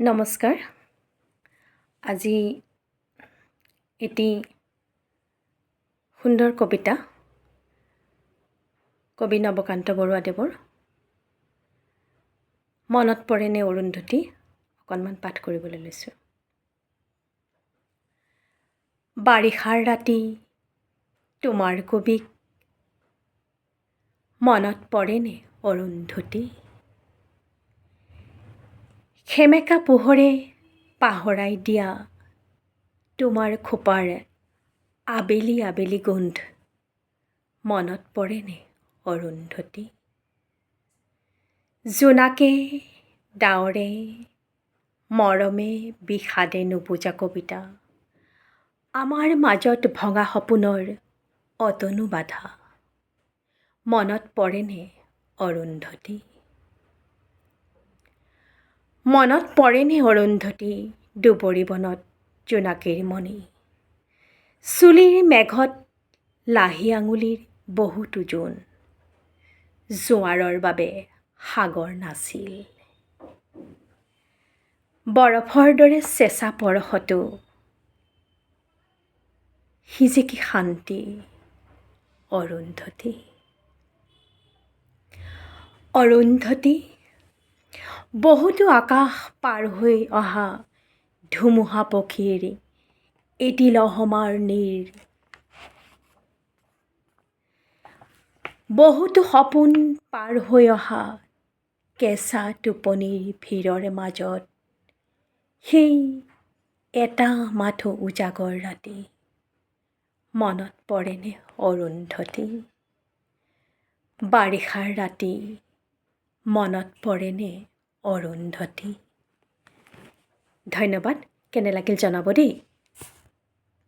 নমস্কাৰ। আজি এটি সুন্দৰ কবিতা কবি নৱকান্ত বৰুৱাদেৱৰ মনত পৰেনে অৰুন্ধতী অকণমান পাঠ কৰিবলৈ লৈছোঁ। বাৰিষাৰ ৰাতি তোমাৰ কবিক মনত পৰেনে অৰুন্ধতী, সেমেকা পোহৰে পাহৰাই দিয়া তোমাৰ খোপাৰ আবেলি আবেলি গোন্ধ মনত পৰেনে অৰুন্ধতী, জোনাকে ডাৱৰে মৰমে বিষাদে নুবুজা কবিতা আমাৰ মাজত ভঙা সপোনৰ অতনু বাধা মনত পৰেনে অৰুন্ধতী, মনত পৰেনে অৰুন্ধতী দুবৰি বনত জোনাকীৰ মণি, চুলিৰ মেঘত লাহি আঙুলিৰ বহুতো জোন, জোঁৱাৰৰ বাবে সাগৰ নাছিল, বৰফৰ দৰে চেঁচা পৰশতো সি যে কি শান্তি অৰুন্ধতী, অৰুন্ধতী বহুতো আকাশ পাৰ হৈ অহা ধুমুহা পক্ষীৰ এটি লহমাৰ নীৰ, বহুতো সপোন পাৰ হৈ অহা কেঁচা টোপনিৰ ভিৰৰ মাজত সেই এটা মাথো উজাগৰ ৰাতি মনত পৰেনে অৰুন্ধতী, বাৰিষাৰ ৰাতি মনত পৰেনে অৰুন্ধতী। ধন্যবাদ। কেনে লাগিল জনাব দেই।